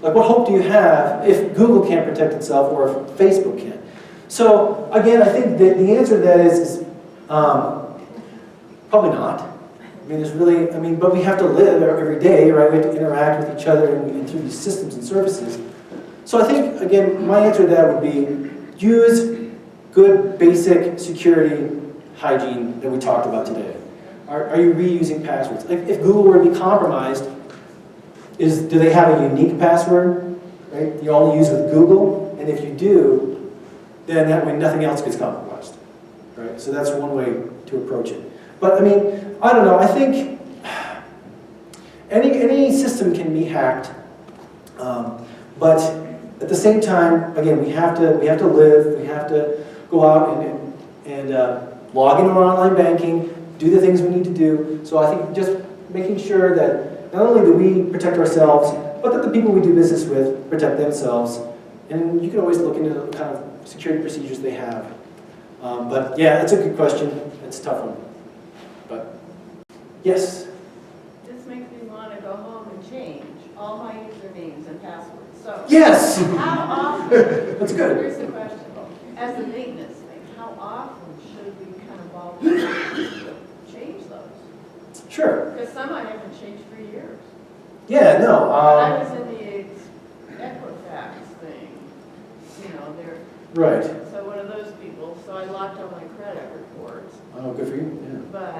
Like, what hope do you have if Google can't protect itself or if Facebook can't? So, again, I think the answer to that is probably not. I mean, but we have to live every day, right? We have to interact with each other and through these systems and services. So I think, again, my answer to that would be use good basic security hygiene that we talked about today. Are you reusing passwords? If Google were to be compromised, do they have a unique password, right? You only use with Google, and if you do, then that way nothing else gets compromised, right? So that's one way to approach it. But I mean, I don't know. I think any system can be hacked, but at the same time, again, we have to live. We have to go out and log into our online banking, do the things we need to do. So I think just making sure that not only do we protect ourselves, but that the people we do business with protect themselves. And you can always look into the kind of security procedures they have. But yeah, it's a good question. It's a tough one. But yes. This makes me want to go home and change all my usernames and passwords. So Yes. how often, That's good. here's the question, as a maintenance thing, how often should we kind of all change those? Sure. Because some I haven't changed for years. Yeah. No. I was in the Equifax thing, they're, Right. so one of those people, so I locked all my credit reports. Oh, good for you. Yeah. But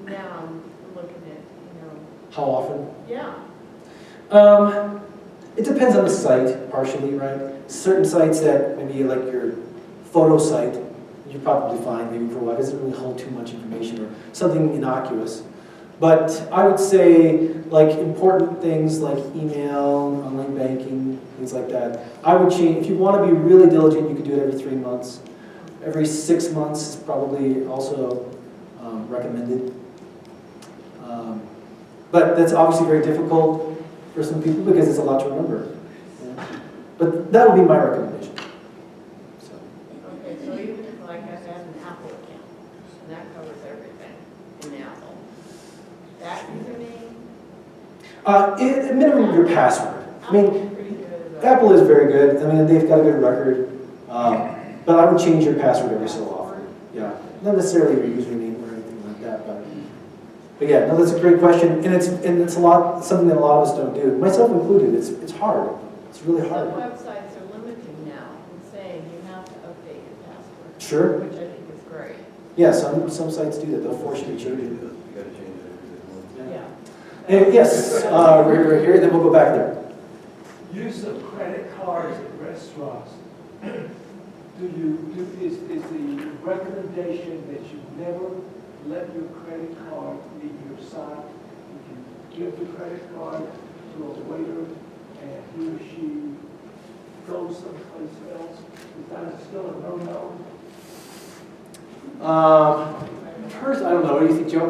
now I'm looking at, How often? yeah. It depends on the site, partially, right? Certain sites that maybe like your photo site, you're probably fine maybe for a while. It doesn't really hold too much information or something innocuous. But I would say like important things like email, online banking, things like that. I would change, if you want to be really diligent, you could do it every 3 months. Every 6 months is probably also recommended. But that's obviously very difficult for some people because it's a lot to remember. Yeah. But that would be my recommendation. So. Okay, so even if like I have an Apple account, and that covers everything in Apple, that username? At minimum, your password. I mean, Pretty good. Apple is very good. I mean, they've got a good record. But I would change your password every so often. Yeah, not necessarily your username or anything like that, but yeah, no, that's a great question, and it's something that a lot of us don't do, myself included. It's hard. It's really hard. Some websites are limiting now and saying you have to update your password. Sure. Which I think is great. Yeah, some sites do that. They'll force you to change it. You gotta change it every month. Yeah. And yes, right here, then we'll go back there. use of credit cards at restaurants, is the recommendation that you never let your credit card leave your side? You can give the credit card to a waiter and he or she goes someplace else? Is that still a no-no? First, I don't know, what do you think, Joe?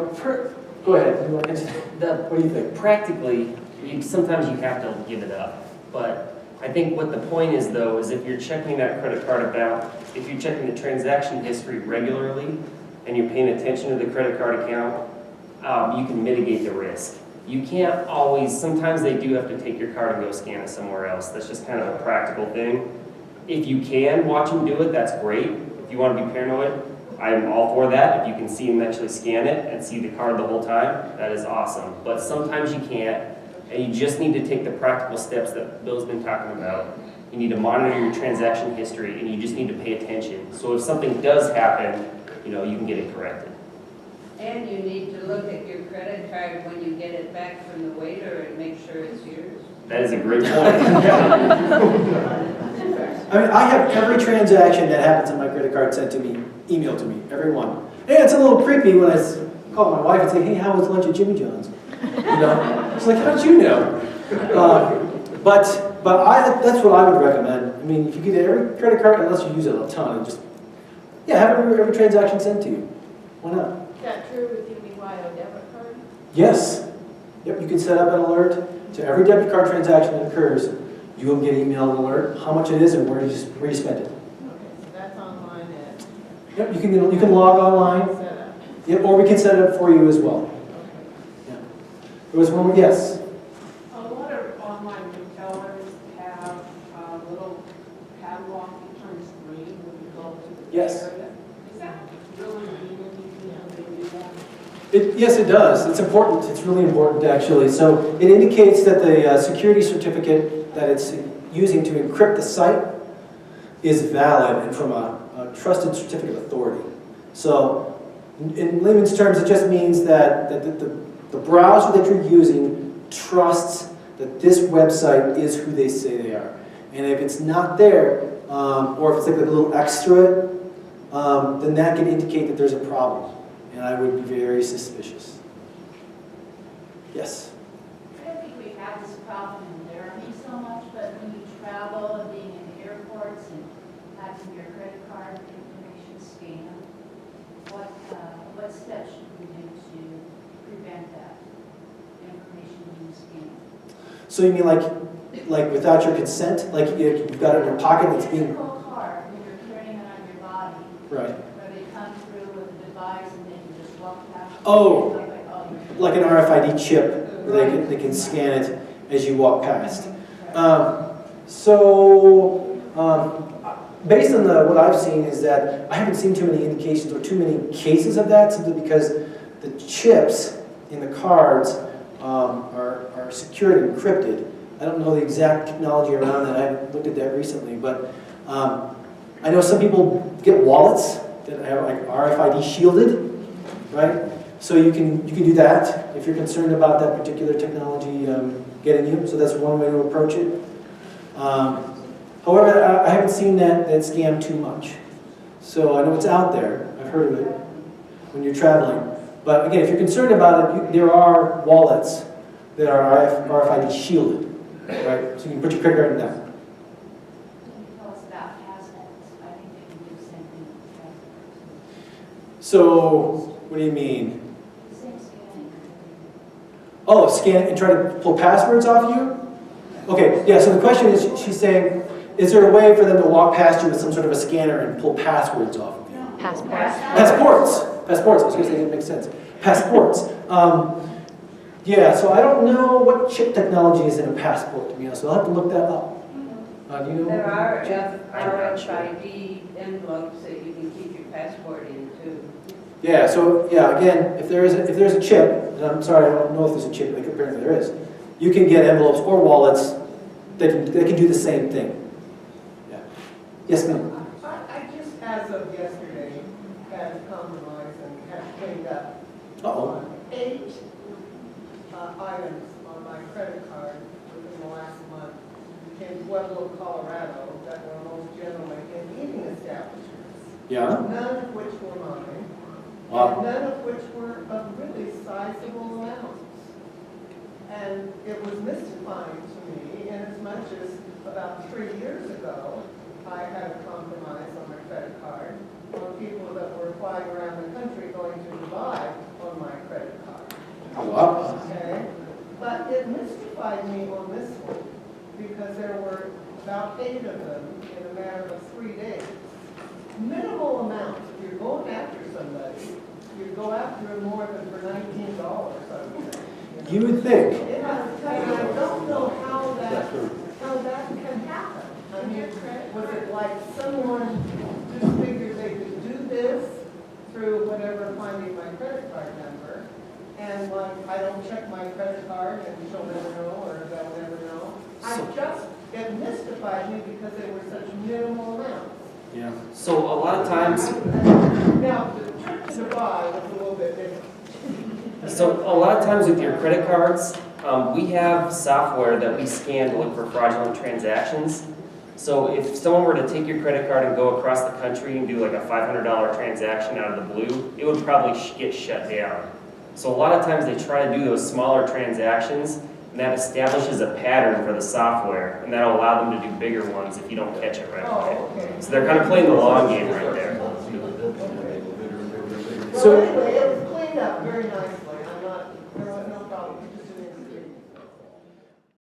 Go ahead. You want to answer? What do you think? Practically, sometimes you have to give it up. But I think what the point is though, is if you're checking that credit card account, if you're checking the transaction history regularly and you're paying attention to the credit card account, you can mitigate the risk. You can't always, sometimes they do have to take your card and go scan it somewhere else. That's just kind of a practical thing. If you can watch them do it, that's great. If you want to be paranoid, I'm all for that. If you can see them actually scan it and see the card the whole time, that is awesome. But sometimes you can't, and you just need to take the practical steps that Bill's been talking about. You need to monitor your transaction history, and you just need to pay attention. So if something does happen, you can get it corrected. And you need to look at your credit card when you get it back from the waiter and make sure it's yours. That is a great point. I mean, I have every transaction that happens on my credit card sent to me, emailed to me, every one. And it's a little creepy when I call my wife and say, hey, how was lunch at Jimmy John's? It's like, how did you know? But that's what I would recommend. I mean, if you get every credit card, unless you use it a ton, just, have every transaction sent to you. Why not? Is that true with UBYO debit card? Yes. Yep, you can set up an alert. So every debit card transaction that occurs, you will get emailed an alert, how much it is and where you spent it. Okay, so that's online at. Yep, you can log online. Set up. Yep, or we can set it up for you as well. Okay. Yeah. There was one more, yes. A lot of online retailers have a little padlock that turns green when you go to the Yes. area. Is that really mean anything when they do that? Yes, it does. It's important. It's really important, actually. So it indicates that the security certificate that it's using to encrypt the site is valid and from a trusted certificate of authority. So in layman's terms, it just means that the browser that you're using trusts that this website is who they say they are. And if it's not there, or if it's like a little extra, then that can indicate that there's a problem. And I would be very suspicious. Yes? I don't think we have this problem in Laramie so much, but when you travel and being in airports and having your credit card information scanned, what steps should we do to prevent that information being scanned? So you mean like without your consent? Like you've got it in your pocket that's being... Physical card, when you're carrying it on your body, Right. where they come through with a device and they can just walk past. Oh. You're Like an RFID chip, where they can scan it as you walk past. Based on what I've seen is that I haven't seen too many indications or too many cases of that, simply because the chips in the cards are secured and encrypted. I don't know the exact technology around that. I haven't looked at that recently, but I know some people get wallets that are like RFID shielded, right? So you can do that if you're concerned about that particular technology getting you. So that's one way to approach it. However, I haven't seen that scam too much. So I know it's out there. I've heard of it when you're traveling. But again, if you're concerned about it, there are wallets that are RFID shielded, right? So you can put your credit card in that. Can you tell us about passwords? I think they can do the same thing with passwords. So what do you mean? The same scanning. Oh, scan and try to pull passwords off you? Okay, yeah, so the question is, she's saying, is there a way for them to walk past you with some sort of a scanner and pull passwords off of you? Passports. Passports, I was going to say, it makes sense. Passports. Yeah, so I don't know what chip technology is in a passport, to be honest. I'll have to look that up. Do you know? There are RFID envelopes that you can keep your passport in too. Yeah, so yeah, again, if there's a chip, and I'm sorry, I don't know if there's a chip, like apparently there is, you can get envelopes or wallets that can do the same thing. Yeah. Yes, ma'am. I just, as of yesterday, had compromised and had cleaned up Uh-oh. 8 items on my credit card within the last month. in Pueblo, Colorado, that were most generally in eating establishments. Yeah? None of which were mine, Wow. and none of which were of really sizable amounts. And it was mystifying to me, in as much as about 3 years ago, I had a compromise on my credit card on people that were flying around the country going to Dubai on my credit card. Wow. Okay? But it mystified me on this one, because there were about 8 of them in a matter of 3 days. Minimal amounts. If you're going after somebody, you go after them more than for $19, I would say. You would think. And I don't know how that can happen. I mean, was it like someone just figured they could do this through whatever, finding my credit card number, and like, I don't check my credit card and she'll never know, or they'll never know. It mystified me because they were such minimal amounts. Yeah. So a lot of times, Now, the trip to Dubai was a little bit different. with your credit cards, we have software that we scan to look for fraudulent transactions. So if someone were to take your credit card and go across the country and do like a $500 transaction out of the blue, it would probably get shut down. So a lot of times they try to do those smaller transactions, and that establishes a pattern for the software, and that'll allow them to do bigger ones if you don't catch it right away. Oh, okay. So they're kind of playing the long game right there. So anyway, it was cleaned up very nicely.